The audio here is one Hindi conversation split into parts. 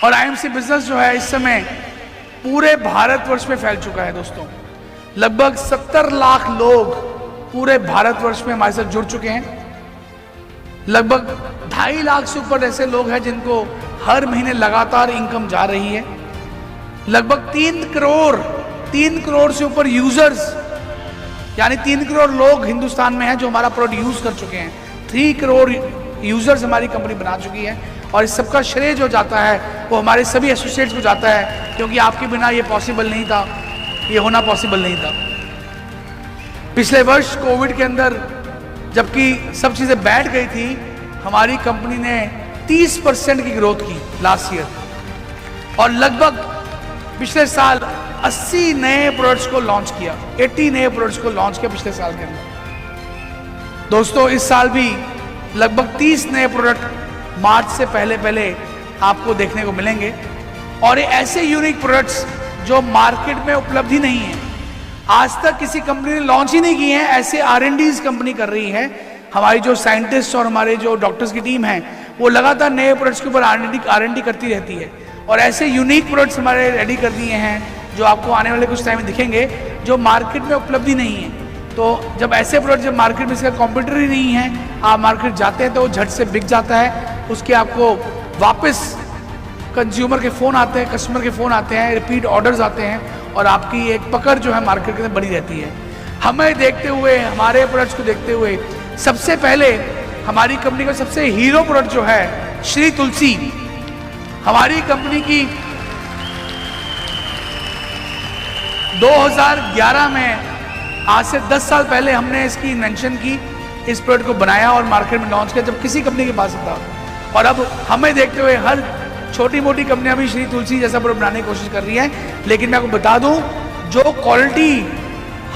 और आईएमसी बिजनेस जो है इस समय पूरे भारतवर्ष में फैल चुका है दोस्तों। लगभग 70 लाख लोग पूरे भारतवर्ष में हमारे साथ जुड़ चुके हैं। लगभग 2.5 लाख से ऊपर ऐसे लोग हैं जिनको हर महीने लगातार इनकम जा रही है। लगभग 3 करोड़ से ऊपर यूजर्स, यानी 3 करोड़ लोग हिंदुस्तान में हैं जो हमारा प्रोडक्ट यूज कर चुके हैं। 3 करोड़ यूजर्स हमारी कंपनी बना चुकी है और इस सबका श्रेय जो जाता है वो हमारे सभी एसोसिएट्स को जाता है, क्योंकि आपके बिना ये पॉसिबल नहीं था, ये होना पॉसिबल नहीं था। पिछले वर्ष कोविड के अंदर जबकि सब चीजें बैठ गई थी, हमारी कंपनी ने 30% की ग्रोथ की लास्ट ईयर, और लगभग पिछले साल 80 नए प्रोडक्ट्स को लॉन्च किया, 80 नए प्रोडक्ट्स को लॉन्च किया पिछले साल के अंदर। दोस्तों इस साल भी लगभग 30 नए प्रोडक्ट मार्च से पहले आपको देखने को मिलेंगे, और ये ऐसे यूनिक प्रोडक्ट्स जो मार्केट में उपलब्ध ही नहीं है, आज तक किसी कंपनी ने लॉन्च ही नहीं किए हैं, ऐसे R&Ds कंपनी कर रही है। हमारी जो साइंटिस्ट और हमारे जो डॉक्टर्स की टीम है वो लगातार नए प्रोडक्ट्स के ऊपर R&D करती रहती है, और ऐसे यूनिक प्रोडक्ट्स हमारे रेडी कर दिए हैं जो आपको आने वाले कुछ टाइम में दिखेंगे, जो मार्केट में उपलब्ध ही नहीं है। तो जब ऐसे प्रोडक्ट जब मार्केट में इसका कॉम्पिटिटर ही नहीं है, आप मार्केट जाते हैं तो वो झट से बिक जाता है, उसके आपको वापस कंज्यूमर के फ़ोन आते हैं, कस्टमर के फ़ोन आते हैं, रिपीट ऑर्डर्स आते हैं, और आपकी एक पकड़ जो है मार्केट के अंदर बनी रहती है। हमें देखते हुए, हमारे प्रोडक्ट्स को देखते हुए, सबसे पहले हमारी कंपनी का सबसे हीरो प्रोडक्ट जो है श्री तुलसी, हमारी कंपनी की 2011 में, आज से 10 साल पहले हमने इसकी इन्वेंशन की, इस प्रोडक्ट को बनाया और मार्केट में लॉन्च किया जब किसी कंपनी के पास था। और अब हमें देखते हुए हर छोटी मोटी कंपनियां भी श्री तुलसी जैसा प्रोडक्ट बनाने की कोशिश कर रही हैं। लेकिन मैं आपको बता दूं, जो क्वालिटी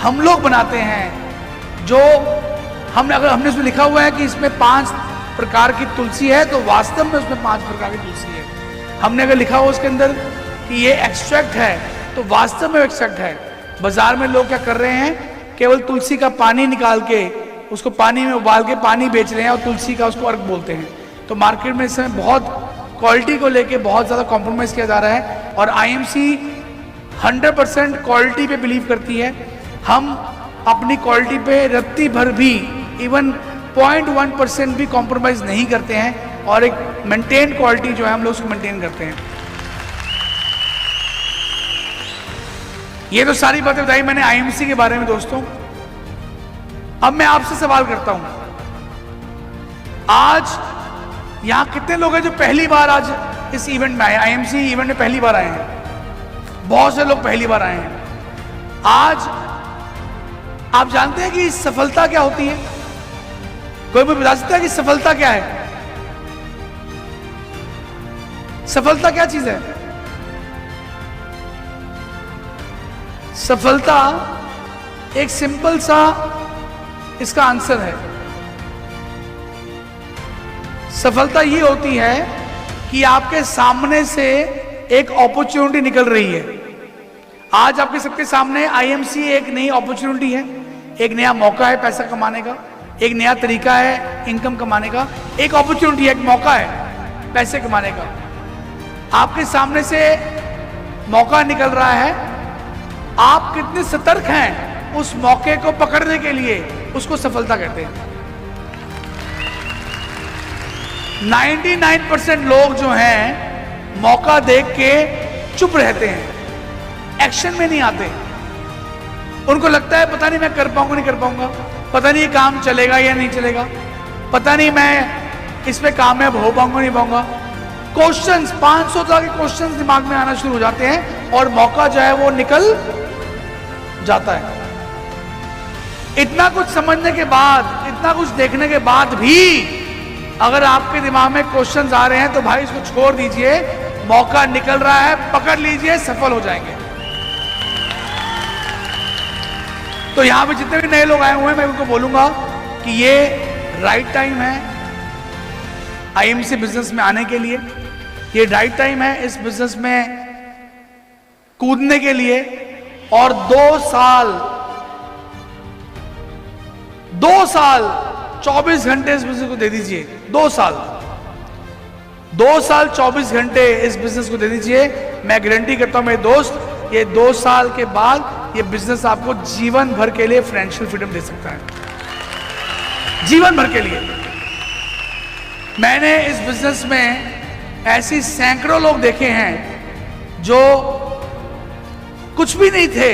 हम लोग बनाते हैं, जो हमने उसमें लिखा हुआ है कि इसमें 5 प्रकार की तुलसी है, तो वास्तव में उसमें 5 प्रकार की तुलसी है। हमने अगर लिखा हो उसके अंदर कि ये एक्सट्रैक्ट है, तो वास्तव में एक्सट्रैक्ट है। बाजार में लोग क्या कर रहे हैं, केवल तुलसी का पानी निकाल के उसको पानी में उबाल के पानी बेच रहे हैं और तुलसी का उसको अर्क बोलते हैं। तो मार्केट में इस समय बहुत क्वालिटी को लेके बहुत ज़्यादा कॉम्प्रोमाइज़ किया जा रहा है, और आईएमसी 100% क्वालिटी पे बिलीव करती है। हम अपनी क्वालिटी पे रत्ती भर भी, इवन 0.1% भी कॉम्प्रोमाइज़ नहीं करते हैं, और एक मेंटेन क्वालिटी जो है हम लोग उसको मेंटेन करते हैं। ये तो सारी बातें बताई मैंने आईएमसी के बारे में दोस्तों। अब मैं आपसे सवाल करता हूं, आज यहां कितने लोग हैं जो पहली बार आज इस इवेंट में आए, आईएमसी इवेंट में पहली बार आए हैं? बहुत से लोग पहली बार आए हैं। आज आप जानते हैं कि सफलता क्या होती है? कोई मुझे बता सकता है कि सफलता क्या है? सफलता क्या चीज है? सफलता एक सिंपल सा इसका आंसर है। सफलता ये होती है कि आपके सामने से एक अपॉर्चुनिटी निकल रही है। आज आपके सबके सामने आईएमसी एक नई अपॉर्चुनिटी है, एक नया मौका है पैसा कमाने का, एक नया तरीका है इनकम कमाने का, एक अपॉर्चुनिटी है, एक मौका है पैसे कमाने का। आपके सामने से मौका निकल रहा है, आप कितने सतर्क हैं उस मौके को पकड़ने के लिए, उसको सफलता कहते हैं। 99% लोग जो हैं मौका देख के चुप रहते हैं, एक्शन में नहीं आते। उनको लगता है पता नहीं मैं कर पाऊंगा नहीं कर पाऊंगा, पता नहीं ये काम चलेगा या नहीं चलेगा, पता नहीं मैं इसमें कामयाब हो पाऊंगा नहीं पाऊंगा। क्वेश्चंस, 500 तरह के क्वेश्चंस दिमाग में आना शुरू हो जाते हैं, और मौका जो है वो निकल जाता है। इतना कुछ समझने के बाद, इतना कुछ देखने के बाद भी अगर आपके दिमाग में क्वेश्चंस आ रहे हैं, तो भाई इसको छोड़ दीजिए, मौका निकल रहा है, पकड़ लीजिए, सफल हो जाएंगे। तो यहां पे जितने भी नए लोग आए हुए हैं, मैं उनको बोलूंगा कि ये राइट टाइम है आईएमसी बिजनेस में आने के लिए, ये राइट टाइम है इस बिजनेस में कूदने के लिए। और 2 साल 24 घंटे इस बिजनेस को दे दीजिए, 2 साल। 2 साल 24 घंटे इस बिजनेस को दे दीजिए, मैं गारंटी करता हूं मेरे दोस्त, ये 2 साल के बाद ये बिजनेस आपको जीवन भर के लिए फाइनेंशियल फ्रीडम दे सकता है, जीवन भर के लिए। मैंने इस बिजनेस में ऐसी सैकड़ों लोग देखे हैं जो कुछ भी नहीं थे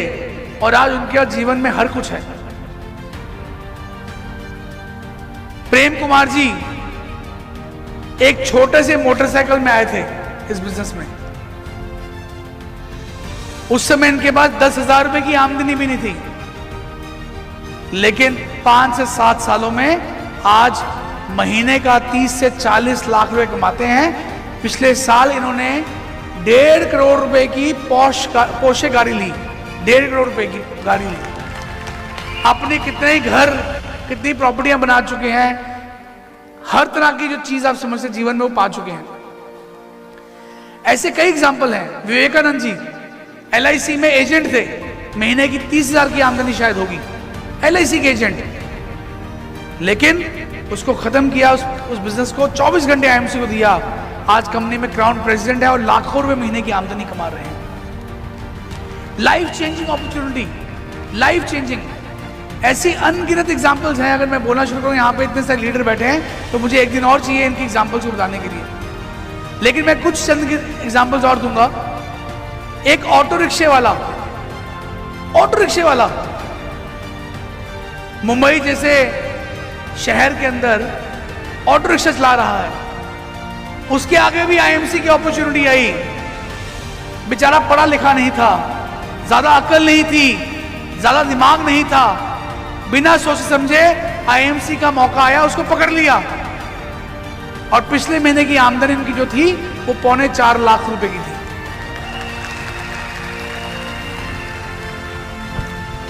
और आज उनके जीवन में हर कुछ है। प्रेम कुमार जी एक छोटे से मोटरसाइकिल में आए थे इस बिजनेस में। उस समय इनके पास 10,000 रुपए की आमदनी भी नहीं थी, लेकिन 5 से 7 सालों में आज महीने का 30 से 40 लाख रुपए कमाते हैं। पिछले साल इन्होंने 1.5 करोड़ रुपए की पोर्शे गाड़ी ली, 1.5 करोड़ रुपए की गाड़ी ली। अपने कितने ही घर, कितनी प्रॉपर्टियां बना चुके हैं, हर तरह की जो चीज आप समझ से जीवन में वो पा चुके हैं। ऐसे कई एग्जाम्पल हैं। विवेकानंद जी LIC में एजेंट थे, महीने की 30,000 की आमदनी शायद होगी, LIC के एजेंट, लेकिन उसको खत्म किया, उस बिजनेस को 24 घंटे IMC को दिया। आज कंपनी में क्राउन प्रेसिडेंट है और लाखों रुपए महीने की आमदनी कमा रहे हैं। Life changing opportunity, life changing, ऐसी अनगिनत एग्जाम्पल्स हैं। अगर मैं बोलना शुरू करूं, यहाँ पे इतने सारे लीडर बैठे हैं तो मुझे एक दिन और चाहिए इनकी एग्जाम्पल्स को बताने के लिए, लेकिन मैं कुछ चंद एग्जाम्पल्स और दूंगा। एक ऑटो रिक्शे वाला मुंबई जैसे शहर के अंदर ऑटो रिक्शा चला रहा है, उसके आगे भी IMC की अपॉर्चुनिटी आई। बेचारा पढ़ा लिखा नहीं था, ज्यादा अकल नहीं थी, ज्यादा दिमाग नहीं था, बिना सोचे समझे IMC का मौका आया, उसको पकड़ लिया और पिछले महीने की आमदनी उनकी जो थी वो 3.25 लाख रुपए की थी।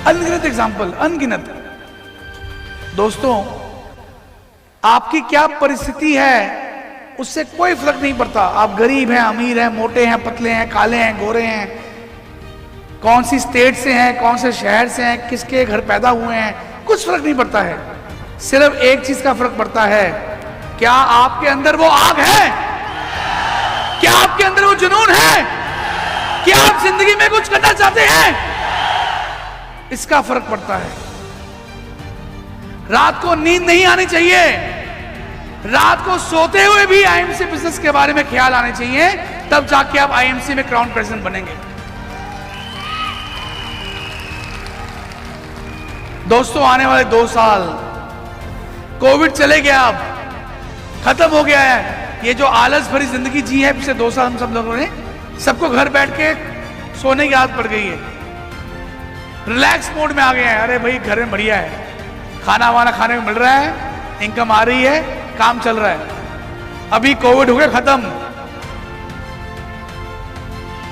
अनगिनत एग्जाम्पल, अनगिनत। दोस्तों, आपकी क्या परिस्थिति है उससे कोई फर्क नहीं पड़ता। आप गरीब हैं, अमीर हैं, मोटे हैं, पतले हैं, काले हैं, गोरे हैं, कौन सी स्टेट से हैं, कौन से शहर से हैं, किसके घर पैदा हुए हैं, कुछ फर्क नहीं पड़ता है। सिर्फ एक चीज का फर्क पड़ता है, क्या आपके अंदर वो आग है, क्या आपके अंदर वो जुनून है, क्या आप जिंदगी में कुछ करना चाहते हैं, इसका फर्क पड़ता है। रात को नींद नहीं आनी चाहिए, रात को सोते हुए भी IMC बिजनेस के बारे में ख्याल आने चाहिए, तब जाके आप IMC में क्राउन प्रेसिडेंट बनेंगे। दोस्तों, आने वाले 2 साल, कोविड चले गया, अब खत्म हो गया है। ये जो आलस भरी जिंदगी जी है पिछले 2 साल हम सब लोगों ने, सबको घर बैठ के सोने की आदत पड़ गई है, रिलैक्स मोड में आ गए हैं। अरे भाई, घर में बढ़िया है, खाना वाना खाने को मिल रहा है, इनकम आ रही है, काम चल रहा है। अभी कोविड हो गया खत्म।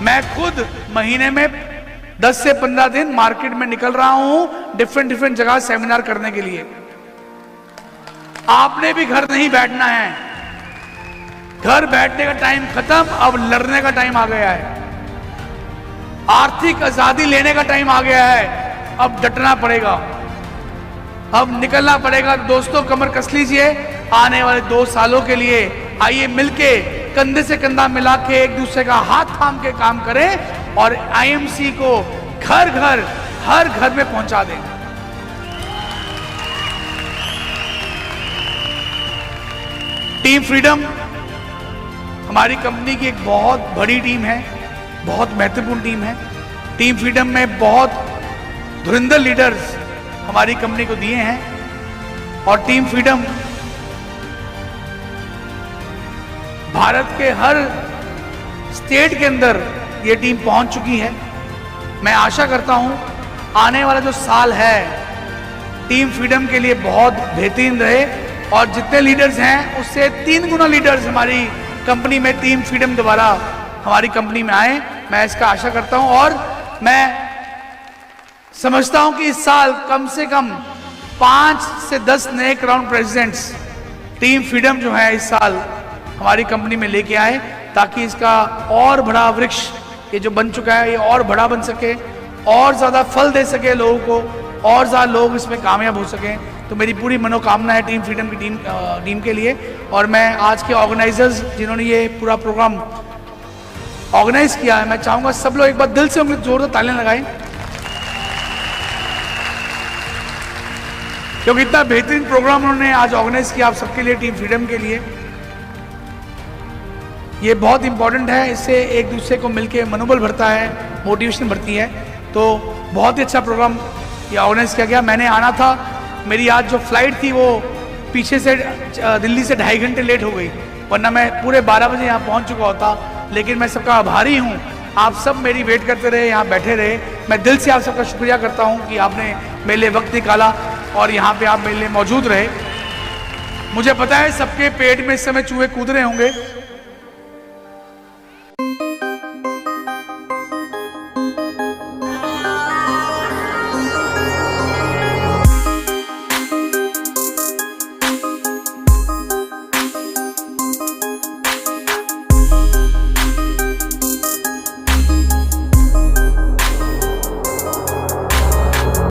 मैं खुद महीने में 10 से 15 दिन मार्केट में निकल रहा हूं, डिफरेंट जगह सेमिनार करने के लिए। आपने भी घर नहीं बैठना है, घर बैठने का टाइम खत्म, अब लड़ने का टाइम आ गया है। आर्थिक आजादी लेने का टाइम आ गया है, अब डटना पड़ेगा, अब निकलना पड़ेगा। दोस्तों, कमर कस लीजिए, आने वाले 2 सालों के लिए आइए मिलके कंधे से कंधा मिला के एक दूसरे का हाथ थाम के काम करें और IMC को घर घर, हर घर में पहुंचा दें। टीम फ्रीडम हमारी कंपनी की एक बहुत बड़ी टीम है, बहुत महत्वपूर्ण टीम है। टीम फ्रीडम में बहुत धुरंधर लीडर्स हमारी कंपनी को दिए हैं और टीम फ्रीडम भारत के हर स्टेट के अंदर ये टीम पहुंच चुकी है। मैं आशा करता हूं आने वाला जो साल है टीम फ्रीडम के लिए बहुत बेहतरीन रहे और जितने लीडर्स हैं उससे 3 गुना लीडर्स हमारी कंपनी में टीम फ्रीडम द्वारा हमारी कंपनी में आए, मैं इसका आशा करता हूं। और मैं समझता हूं कि इस साल कम से कम 5 से 10 नए क्राउन प्रेसिडेंट्स टीम फ्रीडम जो है इस साल हमारी कंपनी में लेके आए, ताकि इसका और बड़ा वृक्ष ये जो बन चुका है ये और बड़ा बन सके, और ज्यादा फल दे सके लोगों को, और ज्यादा लोग इसमें कामयाब हो सके। तो मेरी पूरी मनोकामना है टीम फ्रीडम की टीम के लिए। और मैं आज के ऑर्गेनाइजर्स जिन्होंने ये पूरा प्रोग्राम ऑर्गेनाइज किया है, मैं चाहूँगा सब लोग एक बार दिल से उंगली जोरदार तालियां लगाएं, क्योंकि इतना बेहतरीन प्रोग्राम उन्होंने आज ऑर्गेनाइज किया आप सबके लिए, टीम फ्रीडम के लिए। ये बहुत इंपॉर्टेंट है, इससे एक दूसरे को मिलके मनोबल बढ़ता है, मोटिवेशन बढ़ती है। तो बहुत ही अच्छा प्रोग्राम ये ऑर्गेनाइज किया गया। मैंने आना था, मेरी आज जो फ्लाइट थी वो पीछे से दिल्ली से 2.5 घंटे लेट हो गई, वरना मैं पूरे 12 बजे यहाँ पहुँच चुका होता। लेकिन मैं सबका आभारी हूँ, आप सब मेरी वेट करते रहे, यहाँ बैठे रहे। मैं दिल से आप सबका शुक्रिया करता हूँ कि आपने मेरे लिए वक्त निकाला और यहाँ पे आप मेरे लिए मौजूद रहे। मुझे पता है सबके पेट में इस समय चूहे कूद रहे होंगे,